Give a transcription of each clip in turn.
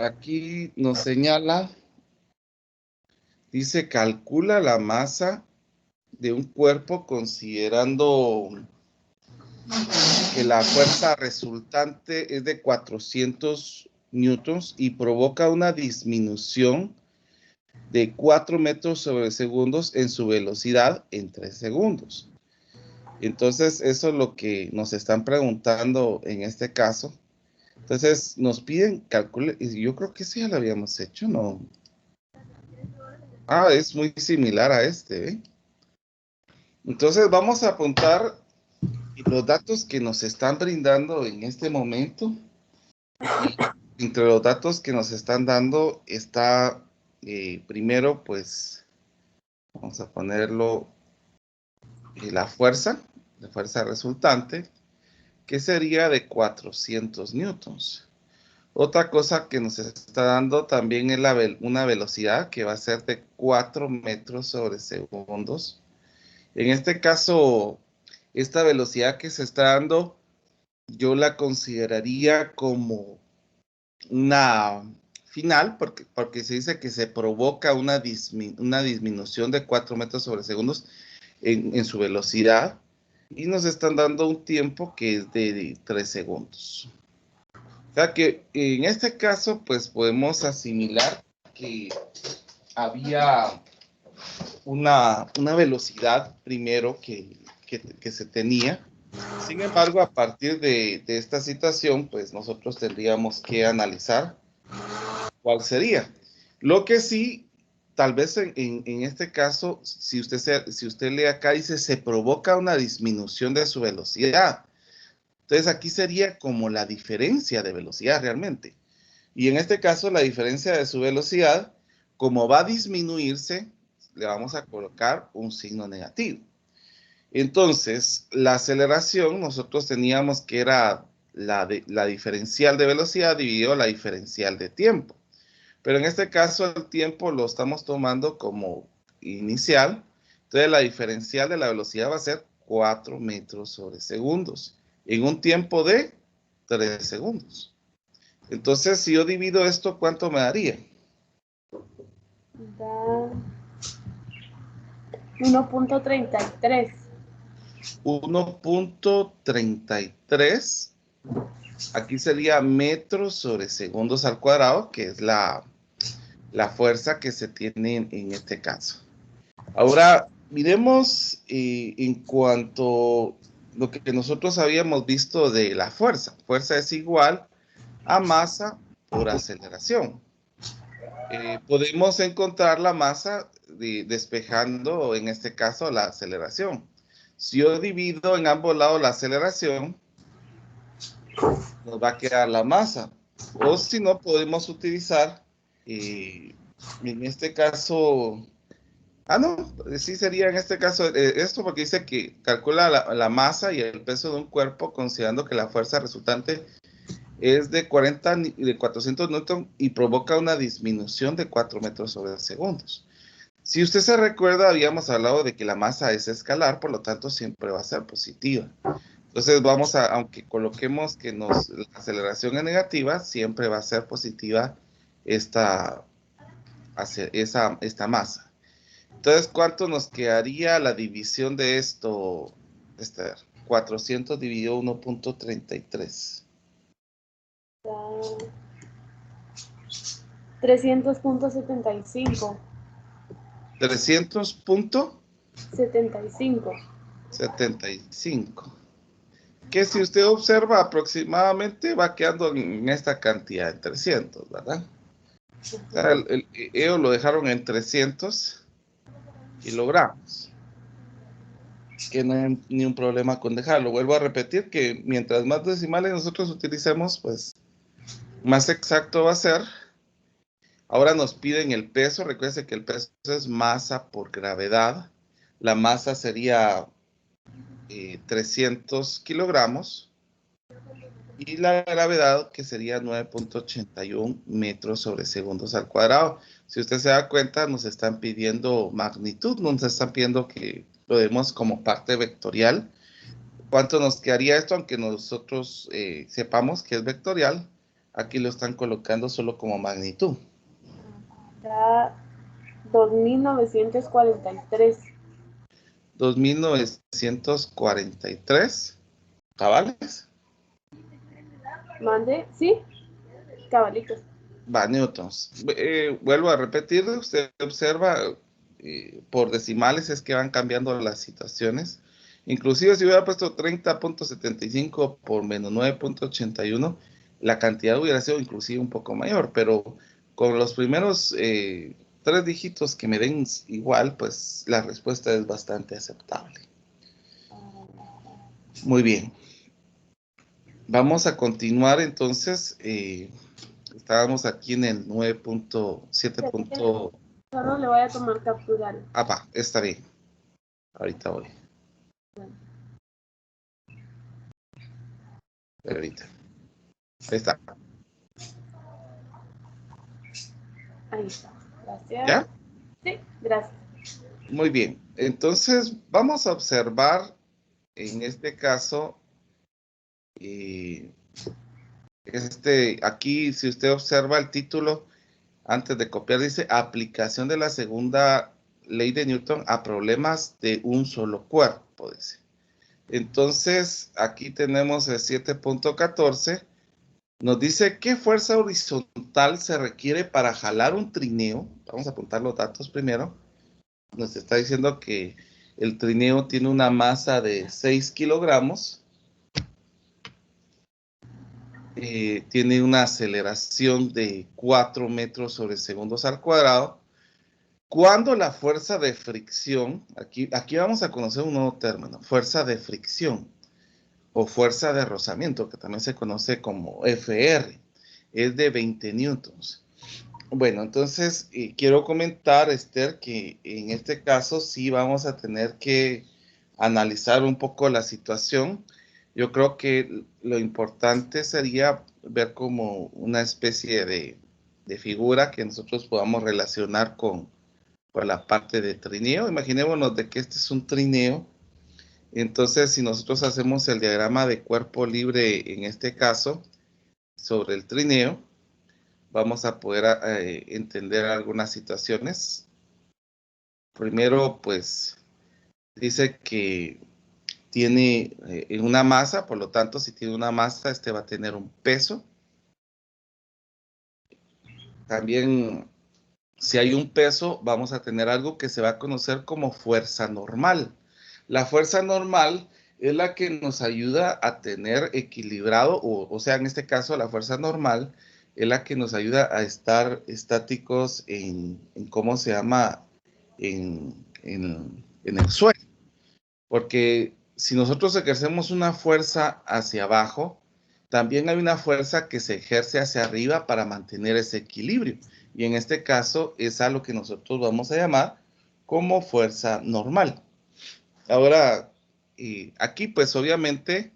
aquí nos señala, dice, calcula la masa de un cuerpo considerando que la fuerza resultante es de 400 newtons y provoca una disminución de 4 metros sobre segundos en su velocidad en 3 segundos. Entonces, eso es lo que nos están preguntando en este caso. Entonces, nos piden calcule, y yo creo que eso ya lo habíamos hecho, ¿no? Ah, es muy similar a este, ¿eh? Entonces, vamos a apuntar los datos que nos están brindando en este momento. Y entre los datos que nos están dando está, primero, pues, vamos a ponerlo, la fuerza resultante, que sería de 400 newtons. Otra cosa que nos está dando también es una velocidad que va a ser de 4 metros sobre segundos. En este caso, esta velocidad que se está dando, yo la consideraría como una final, porque se dice que se provoca una disminución de 4 metros sobre segundos en su velocidad, y nos están dando un tiempo que es de 3 segundos. O sea que en este caso, pues podemos asimilar que había una velocidad primero que se tenía. Sin embargo, a partir de esta situación, pues nosotros tendríamos que analizar cuál sería. Lo que sí, tal vez en este caso, si usted lee acá, dice, se provoca una disminución de su velocidad. Entonces aquí sería como la diferencia de velocidad realmente. Y en este caso la diferencia de su velocidad, como va a disminuirse, le vamos a colocar un signo negativo. Entonces, la aceleración nosotros teníamos que era la diferencial de velocidad dividido la diferencial de tiempo. Pero en este caso el tiempo lo estamos tomando como inicial. Entonces la diferencial de la velocidad va a ser 4 metros sobre segundos en un tiempo de 3 segundos. Entonces, si yo divido esto, ¿cuánto me daría? Da 1.33. 1.33. Aquí sería metros sobre segundos al cuadrado, que es la fuerza que se tiene en este caso. Ahora, miremos en cuanto a lo que nosotros habíamos visto de la fuerza. Fuerza es igual a masa por aceleración. Podemos encontrar la masa despejando, en este caso, la aceleración. Si yo divido en ambos lados la aceleración, nos va a quedar la masa. O si no, podemos utilizar, en este caso, no, sí sería en este caso esto, porque dice que calcula la masa y el peso de un cuerpo considerando que la fuerza resultante es de 400 newton y provoca una disminución de 4 metros sobre segundos. Si usted se recuerda, habíamos hablado de que la masa es escalar, por lo tanto siempre va a ser positiva. Entonces aunque coloquemos que la aceleración es negativa, siempre va a ser positiva esta masa. Entonces, ¿cuánto nos quedaría la división de esto, Esther? 400 dividido 1.33. Da 300.75. 300.75. 75. Que si usted observa aproximadamente va quedando en esta cantidad, en 300, ¿verdad? O sea, ellos lo dejaron en 300 kilogramos. Que no hay ni un problema con dejarlo. Vuelvo a repetir que mientras más decimales nosotros utilicemos, pues más exacto va a ser. Ahora nos piden el peso. Recuerden que el peso es masa por gravedad. La masa sería 300 kilogramos. Y la gravedad, que sería 9.81 metros sobre segundos al cuadrado. Si usted se da cuenta, nos están pidiendo magnitud, nos están pidiendo que lo demos como parte vectorial. ¿Cuánto nos quedaría esto? Aunque nosotros sepamos que es vectorial, Aquí lo están colocando solo como magnitud. Da 2943. 2943 cabales. Mande, sí, cabalitos. Va, newtons. Vuelvo a repetir, usted observa, por decimales es que van cambiando las situaciones. Inclusive si hubiera puesto 30.75 por menos 9.81, la cantidad hubiera sido inclusive un poco mayor, pero con los primeros 3 dígitos que me den igual, pues la respuesta es bastante aceptable. Muy bien. Vamos a continuar entonces. Estábamos aquí en el 9.7. Solo le voy a tomar captura. Ah, va, está bien. Ahorita voy. Ahorita. Ahí está. Ahí está. Gracias. ¿Ya? Sí, gracias. Muy bien. Entonces, vamos a observar en este caso, aquí, si usted observa el título, antes de copiar, dice aplicación de la segunda ley de Newton a problemas de un solo cuerpo, dice. Entonces, aquí tenemos el 7.14. Nos dice qué fuerza horizontal se requiere para jalar un trineo. Vamos a apuntar los datos primero. Nos está diciendo que el trineo tiene una masa de 6 kilogramos. Tiene una aceleración de 4 metros sobre segundos al cuadrado. Cuando la fuerza de fricción, aquí vamos a conocer un nuevo término, fuerza de fricción o fuerza de rozamiento, que también se conoce como FR, es de 20 newtons. Bueno, entonces quiero comentar, Esther, que en este caso sí vamos a tener que analizar un poco la situación. Yo creo que lo importante sería ver como una especie de figura que nosotros podamos relacionar con la parte de trineo. Imaginémonos de que este es un trineo. Entonces, si nosotros hacemos el diagrama de cuerpo libre en este caso sobre el trineo, vamos a poder entender algunas situaciones. Primero, pues, dice que tiene una masa, por lo tanto, si tiene una masa, este va a tener un peso. También, si hay un peso, vamos a tener algo que se va a conocer como fuerza normal. La fuerza normal es la que nos ayuda a tener equilibrado, o sea, en este caso, la fuerza normal es la que nos ayuda a estar estáticos en ¿cómo se llama? En el suelo. Porque si nosotros ejercemos una fuerza hacia abajo, también hay una fuerza que se ejerce hacia arriba para mantener ese equilibrio. Y en este caso es a lo que nosotros vamos a llamar como fuerza normal. Ahora, aquí pues obviamente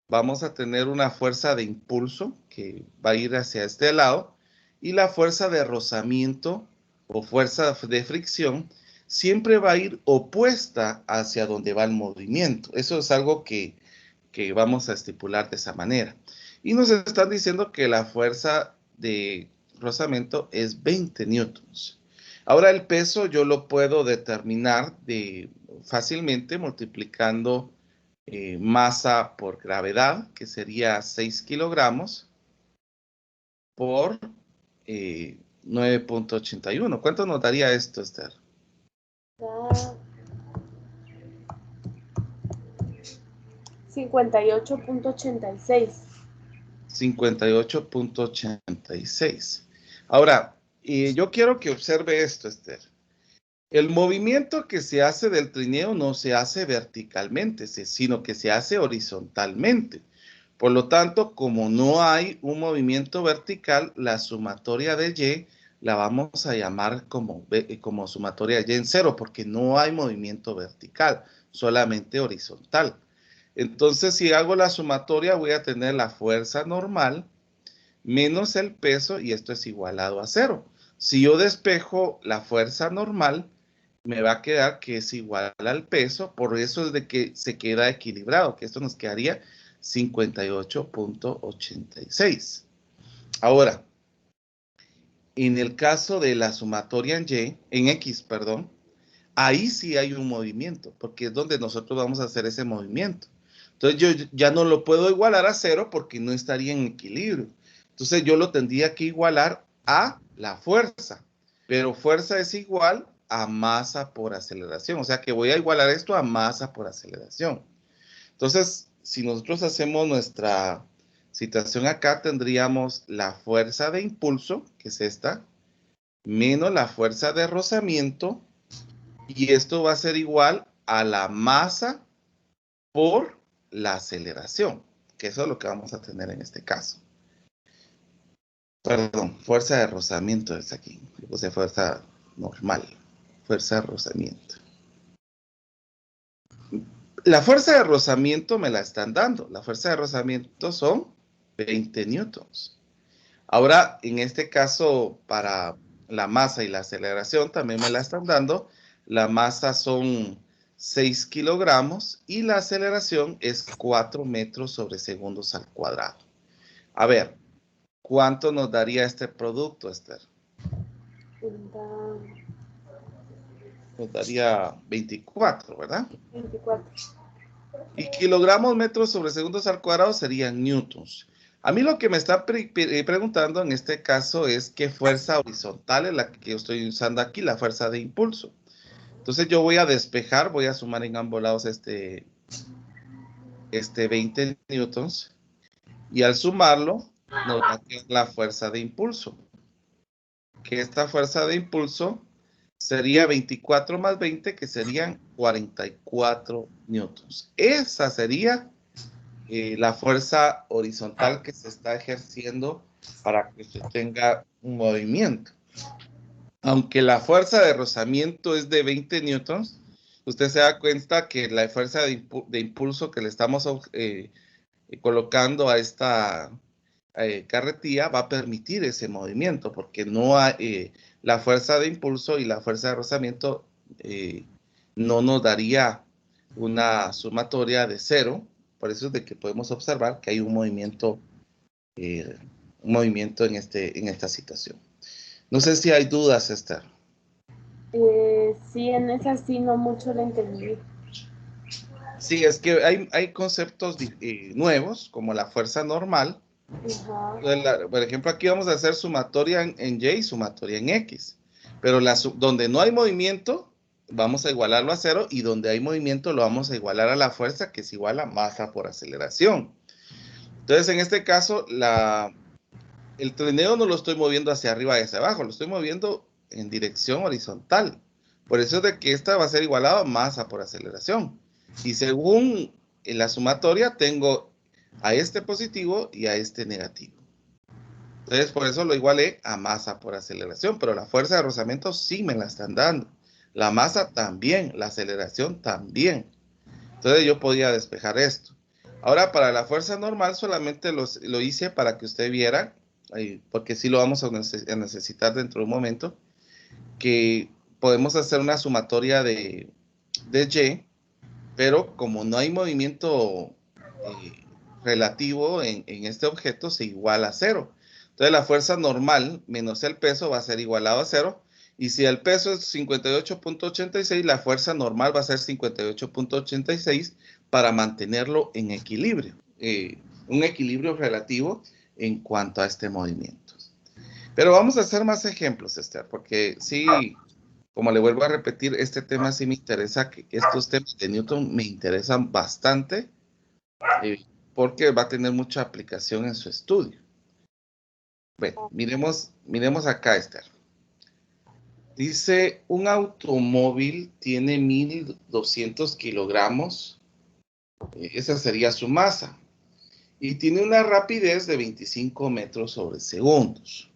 vamos a tener una fuerza de impulso que va a ir hacia este lado y la fuerza de rozamiento o fuerza de fricción siempre va a ir opuesta hacia donde va el movimiento. Eso es algo que vamos a estipular de esa manera. Y nos están diciendo que la fuerza de rozamiento es 20 newtons. Ahora el peso yo lo puedo determinar fácilmente multiplicando masa por gravedad, que sería 6 kilogramos por 9.81. ¿Cuánto nos daría esto, Esther? Da 58.86. 58.86. Ahora, yo quiero que observe esto, Esther. El movimiento que se hace del trineo no se hace verticalmente, sino que se hace horizontalmente. Por lo tanto, como no hay un movimiento vertical, la sumatoria de Y la vamos a llamar como sumatoria de Y en cero, porque no hay movimiento vertical, solamente horizontal. Entonces, si hago la sumatoria, voy a tener la fuerza normal menos el peso, y esto es igualado a cero. Si yo despejo la fuerza normal, me va a quedar que es igual al peso, por eso es de que se queda equilibrado, que esto nos quedaría 58.86. Ahora, en el caso de la sumatoria en X, perdón, ahí sí hay un movimiento, porque es donde nosotros vamos a hacer ese movimiento. Entonces yo ya no lo puedo igualar a 0 porque no estaría en equilibrio. Entonces yo lo tendría que igualar a la fuerza, pero fuerza es igual a masa por aceleración. O sea que voy a igualar esto a masa por aceleración. Entonces, si nosotros hacemos nuestra situación acá, tendríamos la fuerza de impulso, que es esta, menos la fuerza de rozamiento, y esto va a ser igual a la masa por la aceleración, que eso es lo que vamos a tener en este caso. Perdón, fuerza de rozamiento es aquí. Yo puse fuerza normal, fuerza de rozamiento. La fuerza de rozamiento me la están dando. La fuerza de rozamiento son 20 newtons. Ahora, en este caso, para la masa y la aceleración también me la están dando. La masa son 6 kilogramos y la aceleración es 4 metros sobre segundos al cuadrado. A ver, ¿cuánto nos daría este producto, Esther? Nos daría 24, ¿verdad? 24. Y kilogramos metros sobre segundos al cuadrado serían newtons. A mí lo que me está preguntando en este caso es qué fuerza horizontal es la que yo estoy usando aquí, la fuerza de impulso. Entonces yo voy a despejar, voy a sumar en ambos lados este 20 newtons. Y al sumarlo, nos va a quedar la fuerza de impulso. Que esta fuerza de impulso sería 24 más 20, que serían 44 newtons. Esa sería la fuerza horizontal que se está ejerciendo para que usted tenga un movimiento. Aunque la fuerza de rozamiento es de 20 newtons, usted se da cuenta que la fuerza de impulso que le estamos colocando a esta carretilla va a permitir ese movimiento, porque no hay, la fuerza de impulso y la fuerza de rozamiento no nos daría una sumatoria de 0. Por eso es de que podemos observar que hay un movimiento en esta situación. No sé si hay dudas, Esther. Sí, en esa sí no mucho la entendí. Sí, es que hay conceptos nuevos, como la fuerza normal. Ajá. Por ejemplo, aquí vamos a hacer sumatoria en Y y sumatoria en X. Pero donde no hay movimiento, vamos a igualarlo a 0, y donde hay movimiento lo vamos a igualar a la fuerza, que es igual a masa por aceleración. Entonces, en este caso, el trineo no lo estoy moviendo hacia arriba y hacia abajo, lo estoy moviendo en dirección horizontal. Por eso es de que esta va a ser igualada a masa por aceleración. Y según la sumatoria, tengo a este positivo y a este negativo. Entonces, por eso lo igualé a masa por aceleración, pero la fuerza de rozamiento sí me la están dando. La masa también, la aceleración también. Entonces, yo podía despejar esto. Ahora, para la fuerza normal, solamente lo hice para que usted viera, porque sí lo vamos a necesitar dentro de un momento, que podemos hacer una sumatoria de Y, pero como no hay movimiento relativo en este objeto, se iguala a 0. Entonces la fuerza normal menos el peso va a ser igualado a 0. Y si el peso es 58.86, la fuerza normal va a ser 58.86 para mantenerlo en equilibrio. Un equilibrio relativo en cuanto a este movimiento. Pero vamos a hacer más ejemplos, Esther, porque sí, como le vuelvo a repetir, este tema sí me interesa, que estos temas de Newton me interesan bastante, porque va a tener mucha aplicación en su estudio. Bueno, miremos acá, Esther. Dice, un automóvil tiene 1200 kilogramos, esa sería su masa, y tiene una rapidez de 25 metros sobre segundos.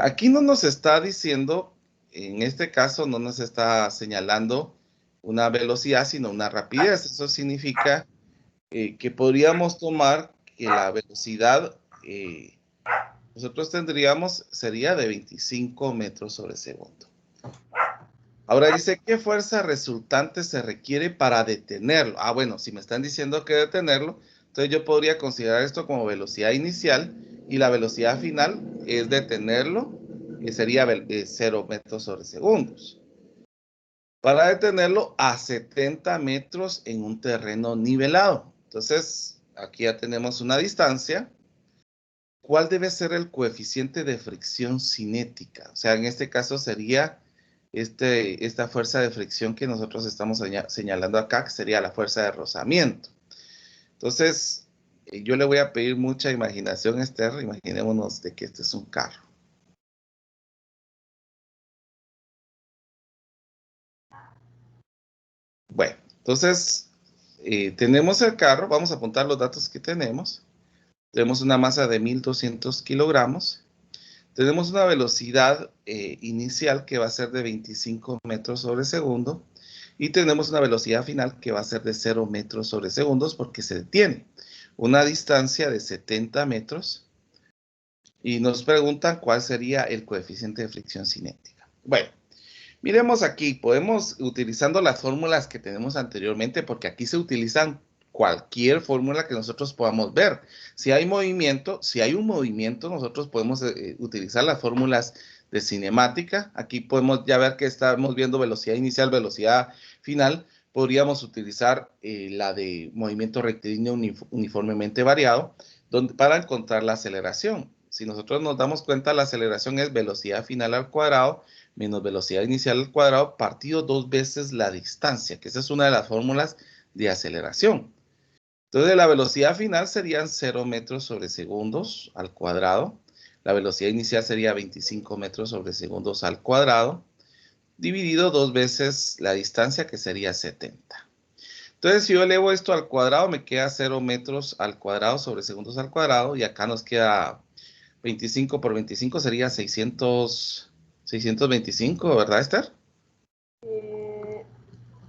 Aquí no nos está diciendo, en este caso no nos está señalando una velocidad, sino una rapidez. Eso significa que podríamos tomar que la velocidad nosotros tendríamos sería de 25 metros sobre segundo. Ahora dice, ¿qué fuerza resultante se requiere para detenerlo? Ah, bueno, si me están diciendo que detenerlo, Entonces yo podría considerar esto como velocidad inicial y la velocidad final es detenerlo, que sería 0 metros sobre segundos. Para detenerlo a 70 metros en un terreno nivelado. Entonces, aquí ya tenemos una distancia. ¿Cuál debe ser el coeficiente de fricción cinética? O sea, en este caso sería esta fuerza de fricción que nosotros estamos señalando acá, que sería la fuerza de rozamiento. Entonces, yo le voy a pedir mucha imaginación, Esther. Imaginémonos de que este es un carro. Bueno, entonces, tenemos el carro. Vamos a apuntar los datos que tenemos. Tenemos una masa de 1.200 kilogramos. Tenemos una velocidad inicial que va a ser de 25 metros sobre segundo. Y tenemos una velocidad final que va a ser de 0 metros sobre segundos porque se detiene. Una distancia de 70 metros. Y nos preguntan cuál sería el coeficiente de fricción cinética. Bueno, miremos aquí. Podemos, utilizando las fórmulas que tenemos anteriormente, porque aquí se utilizan cualquier fórmula que nosotros podamos ver. Si hay movimiento, si hay un movimiento, nosotros podemos utilizar las fórmulas de cinemática. Aquí podemos ya ver que estamos viendo velocidad inicial, velocidad final. Podríamos utilizar la de movimiento rectilíneo uniformemente variado para encontrar la aceleración. Si nosotros nos damos cuenta, la aceleración es velocidad final al cuadrado menos velocidad inicial al cuadrado partido 2 veces la distancia, que esa es una de las fórmulas de aceleración. Entonces, la velocidad final serían 0 metros sobre segundos al cuadrado. La velocidad inicial sería 25 metros sobre segundos al cuadrado, dividido 2 veces la distancia, que sería 70. Entonces, si yo elevo esto al cuadrado, me queda 0 metros al cuadrado sobre segundos al cuadrado, y acá nos queda 25 por 25 sería 625, ¿verdad, Esther?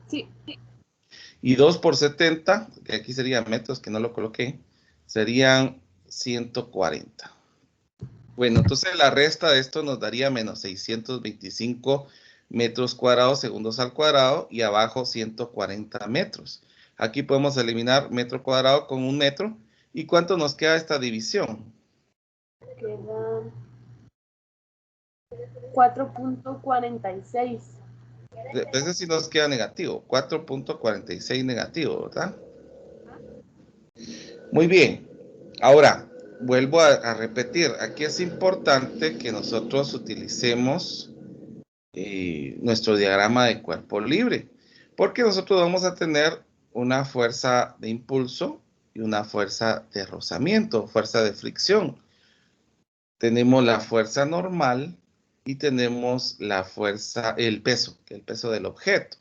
Sí. Y 2 por 70, que aquí serían metros, que no lo coloqué, serían 140. Bueno, entonces la resta de esto nos daría menos 625 metros cuadrados segundos al cuadrado y abajo 140 metros. Aquí podemos eliminar metro cuadrado con un metro. ¿Y cuánto nos queda esta división? Quedan 4.46. Ese sí nos queda negativo, 4.46 negativo, ¿verdad? Muy bien. Ahora, vuelvo a repetir, aquí es importante que nosotros utilicemos nuestro diagrama de cuerpo libre, porque nosotros vamos a tener una fuerza de impulso y una fuerza de rozamiento, fuerza de fricción. Tenemos la fuerza normal y tenemos la fuerza, el peso, que es el peso del objeto.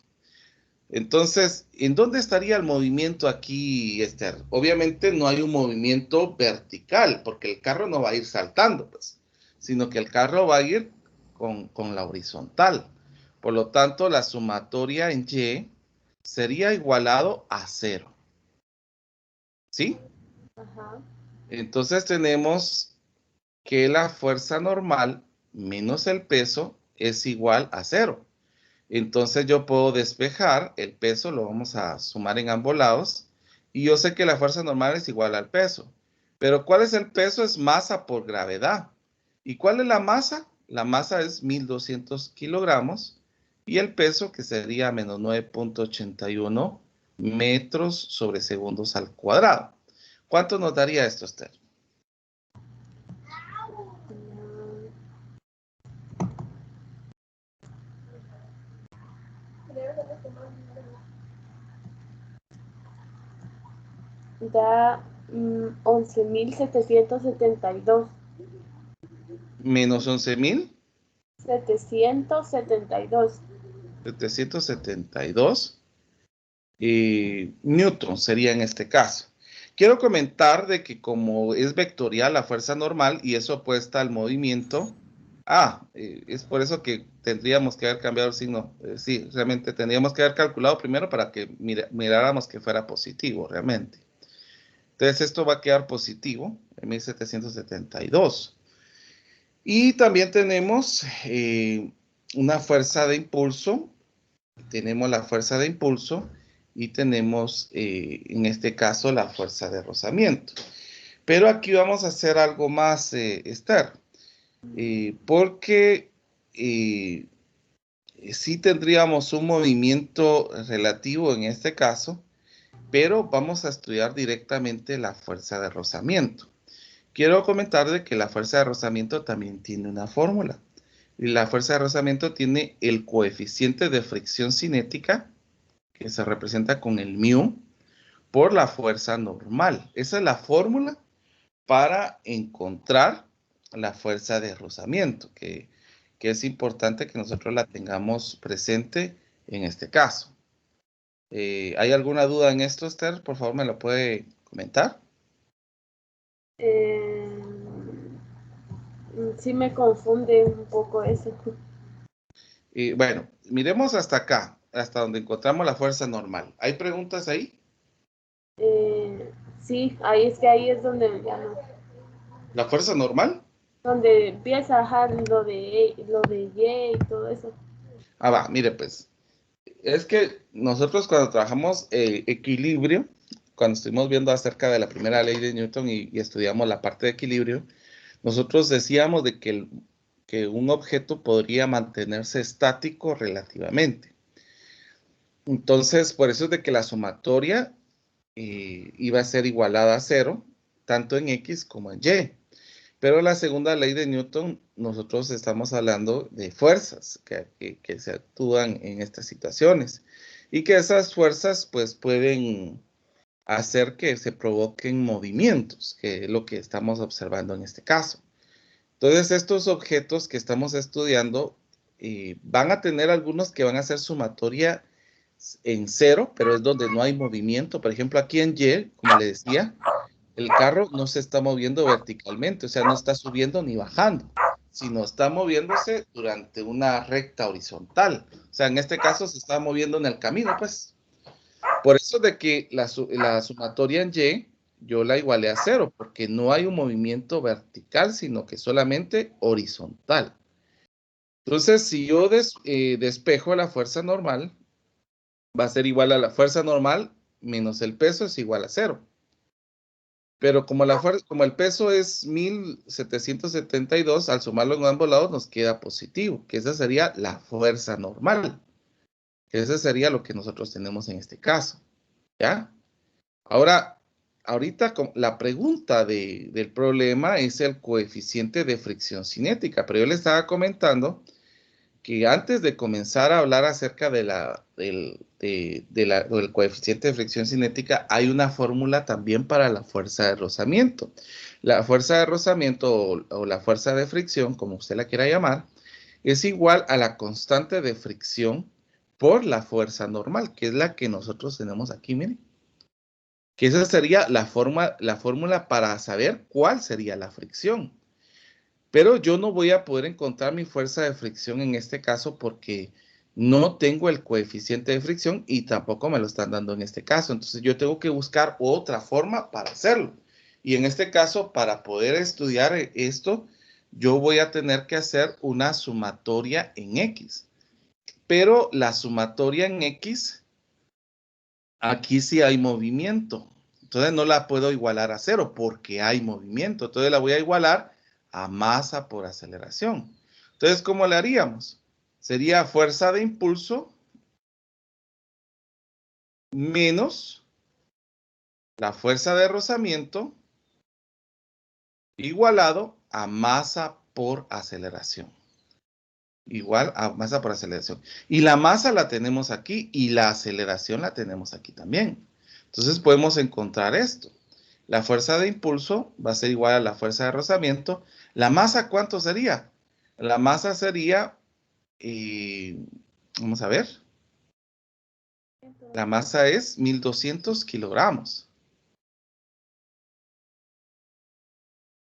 Entonces, ¿en dónde estaría el movimiento aquí, Esther? Obviamente no hay un movimiento vertical, porque el carro no va a ir saltando, pues, sino que el carro va a ir con la horizontal. Por lo tanto, la sumatoria en Y sería igualado a 0. ¿Sí? Ajá. Entonces tenemos que la fuerza normal menos el peso es igual a 0. Entonces yo puedo despejar el peso, lo vamos a sumar en ambos lados, y yo sé que la fuerza normal es igual al peso. Pero ¿cuál es el peso? Es masa por gravedad. ¿Y cuál es la masa? La masa es 1.200 kilogramos, y el peso, que sería menos 9.81 metros sobre segundos al cuadrado. ¿Cuánto nos daría esto, Esther? Da 11.772. Menos 11.000. 772. 772 newton sería en este caso. Quiero comentar de que como es vectorial la fuerza normal y es opuesta al movimiento, es por eso que tendríamos que haber cambiado el signo. Sí, realmente tendríamos que haber calculado primero para que miráramos que fuera positivo realmente. Entonces esto va a quedar positivo en 1772. Y también tenemos una fuerza de impulso. Tenemos la fuerza de impulso y tenemos en este caso la fuerza de rozamiento. Pero aquí vamos a hacer algo más, Esther, porque sí tendríamos un movimiento relativo en este caso, pero vamos a estudiar directamente la fuerza de rozamiento. Quiero comentar de que la fuerza de rozamiento también tiene una fórmula. Y la fuerza de rozamiento tiene el coeficiente de fricción cinética, que se representa con el μ, por la fuerza normal. Esa es la fórmula para encontrar la fuerza de rozamiento, que es importante que nosotros la tengamos presente en este caso. ¿Hay alguna duda en esto, Esther? Por favor, me lo puede comentar. Sí me confunde un poco eso. Bueno, miremos hasta acá, hasta donde encontramos la fuerza normal. ¿Hay preguntas ahí? Sí, ahí es donde ya no. ¿La fuerza normal? Donde empieza a bajar lo de Y y todo eso. Ah, va, mire pues. Es que nosotros cuando trabajamos equilibrio, cuando estuvimos viendo acerca de la primera ley de Newton y estudiamos la parte de equilibrio, nosotros decíamos de que un objeto podría mantenerse estático relativamente. Entonces, por eso es de que la sumatoria iba a ser igualada a cero, tanto en X como en Y. Pero la segunda ley de Newton, nosotros estamos hablando de fuerzas que se actúan en estas situaciones y que esas fuerzas pues pueden hacer que se provoquen movimientos, que es lo que estamos observando en este caso. Entonces, estos objetos que estamos estudiando van a tener algunos que van a ser sumatoria en cero, pero es donde no hay movimiento. Por ejemplo, aquí en Y, como le decía, el carro no se está moviendo verticalmente, o sea, no está subiendo ni bajando, sino está moviéndose durante una recta horizontal. O sea, en este caso se está moviendo en el camino, pues. Por eso de que la sumatoria en Y, yo la igualé a cero, porque no hay un movimiento vertical, sino que solamente horizontal. Entonces, si yo despejo la fuerza normal, va a ser igual a la fuerza normal menos el peso es igual a cero. Pero como el peso es 1772, al sumarlo en ambos lados nos queda positivo, que esa sería la fuerza normal. Que ese sería lo que nosotros tenemos en este caso. ¿Ya? Ahora, ahorita la pregunta del problema es el coeficiente de fricción cinética, pero yo le estaba comentando que antes de comenzar a hablar acerca del coeficiente de fricción cinética, hay una fórmula también para la fuerza de rozamiento. La fuerza de rozamiento o la fuerza de fricción, como usted la quiera llamar, es igual a la constante de fricción por la fuerza normal, que es la que nosotros tenemos aquí, miren. Que esa sería la fórmula para saber cuál sería la fricción. Pero yo no voy a poder encontrar mi fuerza de fricción en este caso porque no tengo el coeficiente de fricción y tampoco me lo están dando en este caso. Entonces yo tengo que buscar otra forma para hacerlo. Y en este caso, para poder estudiar esto, yo voy a tener que hacer una sumatoria en X. Pero la sumatoria en X, aquí sí hay movimiento. Entonces no la puedo igualar a cero porque hay movimiento. Entonces la voy a igualar a masa por aceleración. Entonces, ¿cómo le haríamos? Sería fuerza de impulso menos la fuerza de rozamiento igualado a masa por aceleración. Igual a masa por aceleración. Y la masa la tenemos aquí y la aceleración la tenemos aquí también. Entonces podemos encontrar esto. La fuerza de impulso va a ser igual a la fuerza de rozamiento. ¿La masa cuánto sería? La masa sería, vamos a ver, la masa es 1200 kilogramos.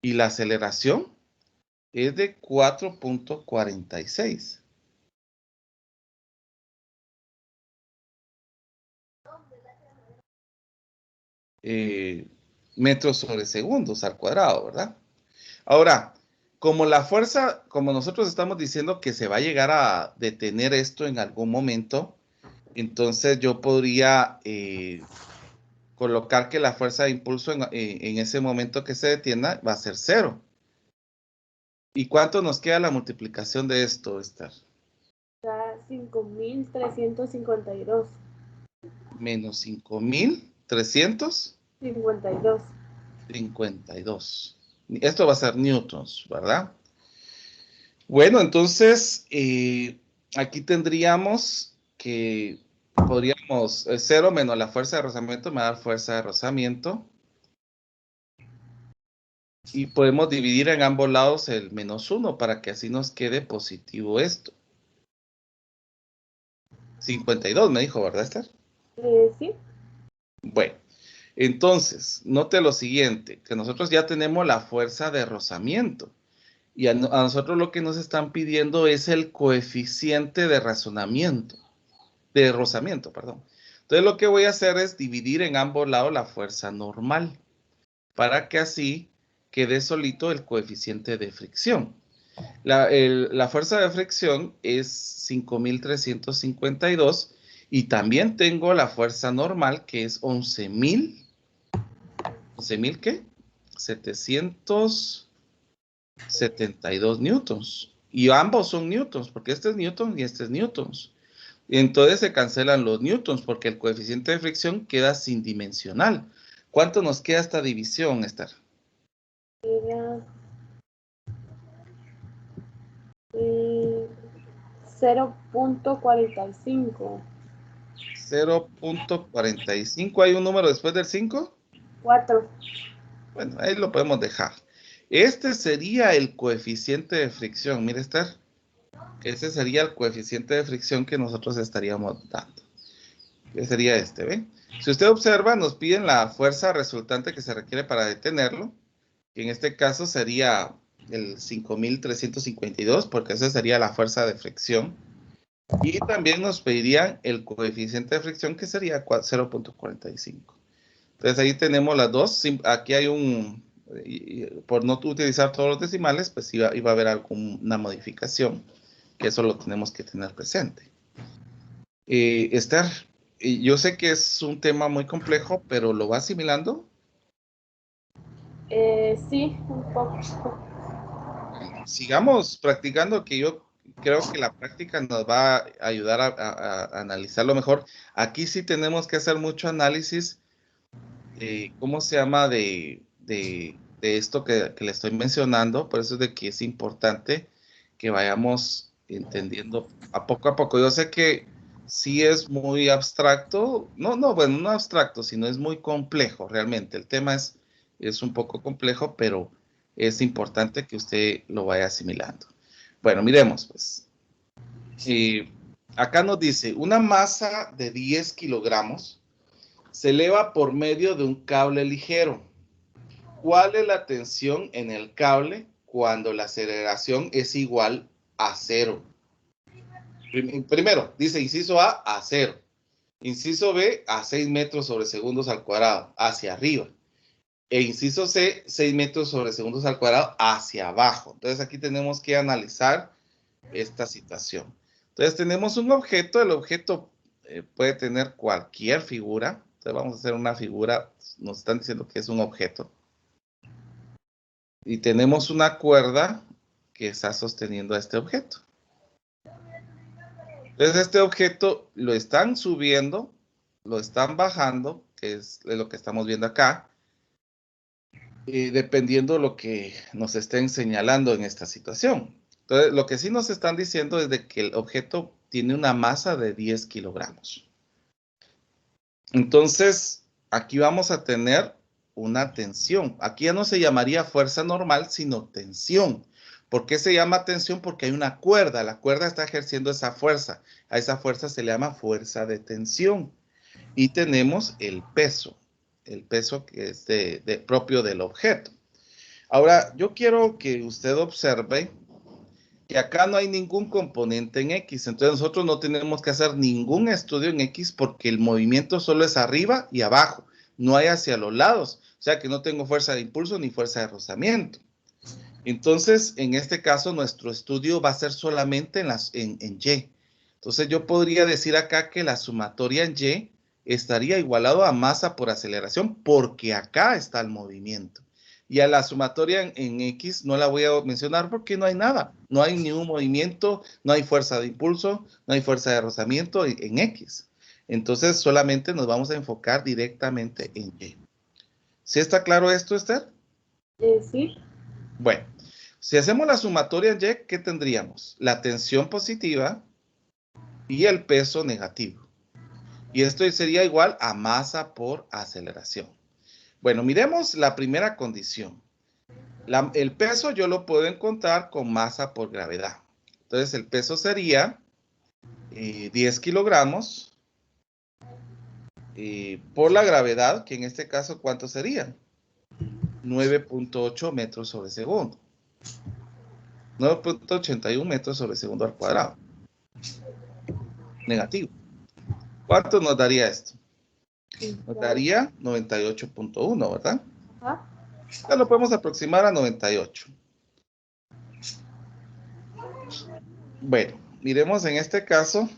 Y la aceleración es de 4.46. Metros sobre segundos al cuadrado, ¿verdad? Ahora, como la fuerza, como nosotros estamos diciendo que se va a llegar a detener esto en algún momento, Entonces yo podría colocar que la fuerza de impulso en ese momento que se detienda va a ser 0. ¿Y cuánto nos queda la multiplicación de esto, Esther? Da 5.352. Menos 5.352. 52. Esto va a ser newtons, ¿verdad? Bueno, entonces aquí tendríamos que podríamos 0 menos la fuerza de rozamiento me da fuerza de rozamiento. Y podemos dividir en ambos lados el -1 para que así nos quede positivo esto. 52 me dijo, ¿verdad, Esther? Sí. Bueno, entonces, note lo siguiente, que nosotros ya tenemos la fuerza de rozamiento. Y a nosotros lo que nos están pidiendo es el coeficiente de rozamiento, perdón. Entonces lo que voy a hacer es dividir en ambos lados la fuerza normal, para que así quede solito el coeficiente de fricción. La fuerza de fricción es 5.352 y también tengo la fuerza normal que es 11.000 ¿qué? 772 newtons. Y ambos son newtons, porque este es newton y este es newtons. Y entonces se cancelan los newtons porque el coeficiente de fricción queda sin dimensional. ¿Cuánto nos queda esta división, Esther? Era 0.45. 0.45. ¿Hay un número después del 5? 4. Bueno, ahí lo podemos dejar. Este sería el coeficiente de fricción. Mire, Esther. Ese sería el coeficiente de fricción que nosotros estaríamos dando. Ese sería este, ¿ve? Si usted observa, nos piden la fuerza resultante que se requiere para detenerlo. Que en este caso sería el 5.352, porque esa sería la fuerza de fricción. Y también nos pedirían el coeficiente de fricción, que sería 0.45. Entonces ahí tenemos las dos. Aquí hay por no utilizar todos los decimales, pues iba a haber alguna modificación, que eso lo tenemos que tener presente. Esther, yo sé que es un tema muy complejo, pero ¿lo va asimilando? Sí, un poco. Sigamos practicando, que yo creo que la práctica nos va a ayudar a analizarlo mejor. Aquí sí tenemos que hacer mucho análisis. ¿Cómo se llama? De esto que le estoy mencionando. Por eso es de que es importante que vayamos entendiendo a poco. Yo sé que sí es muy abstracto. Bueno, no abstracto, sino es muy complejo realmente. El tema es un poco complejo, pero es importante que usted lo vaya asimilando. Bueno, miremos pues. Acá nos dice, una masa de 10 kilogramos se eleva por medio de un cable ligero. ¿Cuál es la tensión en el cable cuando la aceleración es igual a 0? Primero, dice inciso a 0. Inciso B, a 6 metros sobre segundos al cuadrado, hacia arriba. E inciso C, 6 metros sobre segundos al cuadrado, hacia abajo. Entonces aquí tenemos que analizar esta situación. Entonces tenemos un objeto, el objeto puede tener cualquier figura. Entonces vamos a hacer una figura, nos están diciendo que es un objeto. Y tenemos una cuerda que está sosteniendo a este objeto. Entonces este objeto lo están subiendo, lo están bajando, que es lo que estamos viendo acá, dependiendo de lo que nos estén señalando en esta situación. Entonces lo que sí nos están diciendo es de que el objeto tiene una masa de 10 kilogramos. Entonces, aquí vamos a tener una tensión. Aquí ya no se llamaría fuerza normal, sino tensión. ¿Por qué se llama tensión? Porque hay una cuerda. La cuerda está ejerciendo esa fuerza. A esa fuerza se le llama fuerza de tensión. Y tenemos el peso que es propio del objeto. Ahora, yo quiero que usted observe que acá no hay ningún componente en X, entonces nosotros no tenemos que hacer ningún estudio en X porque el movimiento solo es arriba y abajo, no hay hacia los lados, o sea que no tengo fuerza de impulso ni fuerza de rozamiento. Entonces, en este caso, nuestro estudio va a ser solamente en Y. Entonces yo podría decir acá que la sumatoria en Y estaría igualado a masa por aceleración porque acá está el movimiento. Y a la sumatoria en X no la voy a mencionar porque no hay nada. No hay ningún movimiento, no hay fuerza de impulso, no hay fuerza de rozamiento en X. Entonces solamente nos vamos a enfocar directamente en Y. ¿Sí está claro esto, Esther? Sí. Bueno, si hacemos la sumatoria en Y, ¿qué tendríamos? La tensión positiva y el peso negativo. Y esto sería igual a masa por aceleración. Bueno, miremos la primera condición. El peso yo lo puedo encontrar con masa por gravedad. Entonces el peso sería 10 kilogramos por la gravedad, que en este caso, ¿cuánto sería? 9.8 metros sobre segundo. 9.81 metros sobre segundo al cuadrado. Negativo. ¿Cuánto nos daría esto? Nos daría 98.1, ¿verdad? Ajá. Ya lo podemos aproximar a 98. Bueno, miremos en este caso.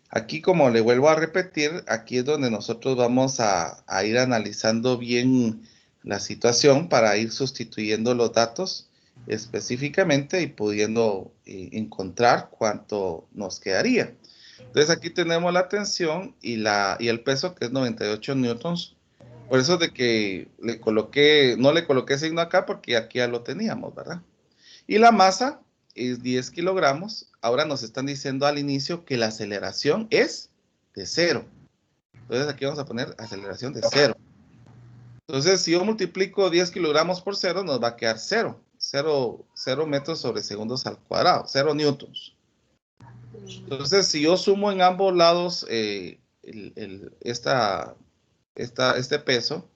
Aquí, como le vuelvo a repetir, aquí es donde nosotros vamos a ir analizando bien la situación para ir sustituyendo los datos específicamente y pudiendo encontrar cuánto nos quedaría. Entonces aquí tenemos la tensión y el peso, que es 98 newtons. Por eso de que no le coloqué signo acá porque aquí ya lo teníamos, ¿verdad? Y la masa es 10 kilogramos. Ahora nos están diciendo al inicio que la aceleración es de 0. Entonces aquí vamos a poner aceleración de 0. Entonces si yo multiplico 10 kilogramos por 0, nos va a quedar 0. 0 metros sobre segundos al cuadrado, 0 newtons. Entonces si yo sumo en ambos lados este peso,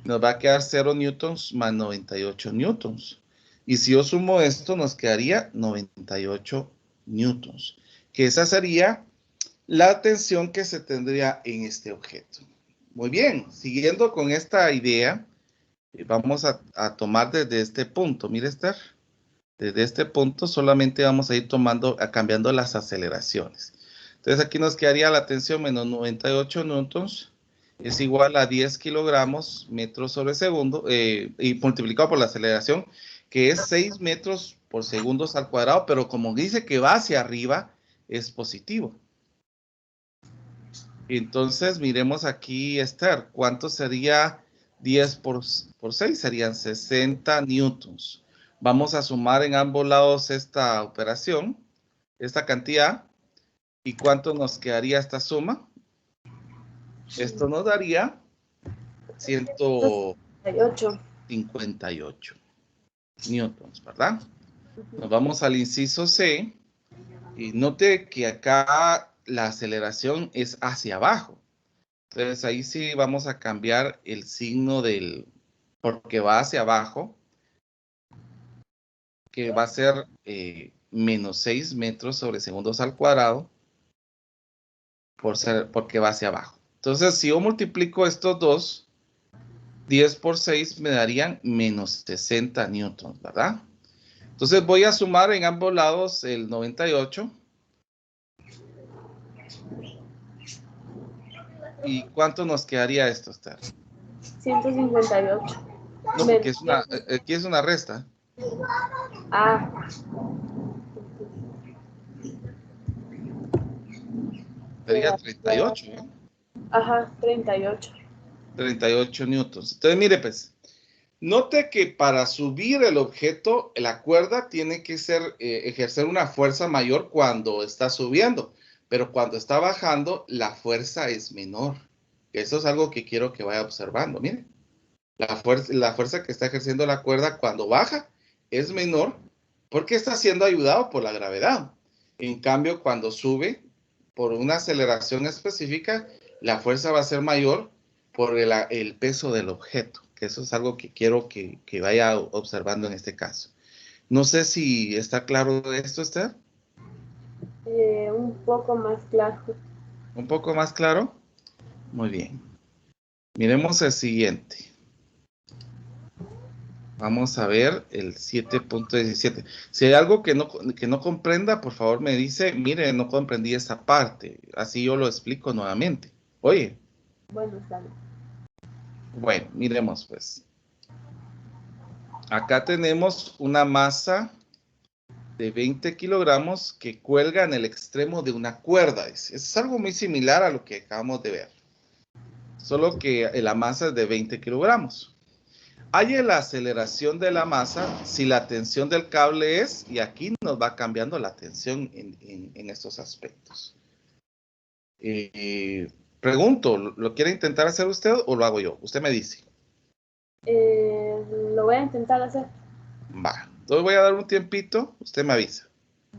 nos va a quedar 0 newtons más 98 newtons. Y si yo sumo esto, nos quedaría 98 newtons, que esa sería la tensión que se tendría en este objeto. Muy bien, siguiendo con esta idea, vamos a tomar desde este punto. Mire, Esther, desde este punto solamente vamos a ir cambiando las aceleraciones. Entonces aquí nos quedaría la tensión menos 98 newtons es igual a 10 kilogramos metros sobre segundo y multiplicado por la aceleración, que es 6 metros por segundo al cuadrado, pero como dice que va hacia arriba, es positivo. Entonces, miremos aquí, Esther, ¿cuánto sería 10 por 6? Serían 60 newtons. Vamos a sumar en ambos lados esta operación, esta cantidad. ¿Y cuánto nos quedaría esta suma? Esto nos daría 158. 58 newtons, ¿verdad? Nos vamos al inciso C y note que acá la aceleración es hacia abajo. Entonces ahí sí vamos a cambiar el signo porque va hacia abajo, que va a ser menos 6 metros sobre segundos al cuadrado, porque va hacia abajo. Entonces si yo multiplico estos dos, 10 por 6 me darían menos 60 newtons, ¿verdad? Entonces voy a sumar en ambos lados el 98. ¿Y cuánto nos quedaría esto, Esther? 158. No, porque aquí es una resta. Ah. Sería 38, ¿eh? Ajá, 38. 38 newtons. Entonces, mire, pues, note que para subir el objeto, la cuerda tiene que ejercer una fuerza mayor cuando está subiendo, pero cuando está bajando, la fuerza es menor. Eso es algo que quiero que vaya observando, mire. La fuerza que está ejerciendo la cuerda cuando baja es menor porque está siendo ayudado por la gravedad. En cambio, cuando sube por una aceleración específica, la fuerza va a ser mayor por el peso del objeto, que eso es algo que quiero que vaya observando en este caso. No sé si está claro esto, Esther. Un poco más claro. ¿Un poco más claro? Muy bien. Miremos el siguiente. Vamos a ver el 7.17. Si hay algo que no comprenda, por favor me dice, mire, no comprendí esa parte. Así yo lo explico nuevamente. Oye, Bueno, está bien. bueno, miremos pues. Acá tenemos una masa de 20 kilogramos que cuelga en el extremo de una cuerda. Es algo muy similar a lo que acabamos de ver. Solo que la masa es de 20 kilogramos. Hay la aceleración de la masa si la tensión del cable es, y aquí nos va cambiando la tensión en estos aspectos. Pregunto, ¿lo quiere intentar hacer usted o lo hago yo? Usted me dice. Lo voy a intentar hacer. Va, entonces voy a dar un tiempito, usted me avisa.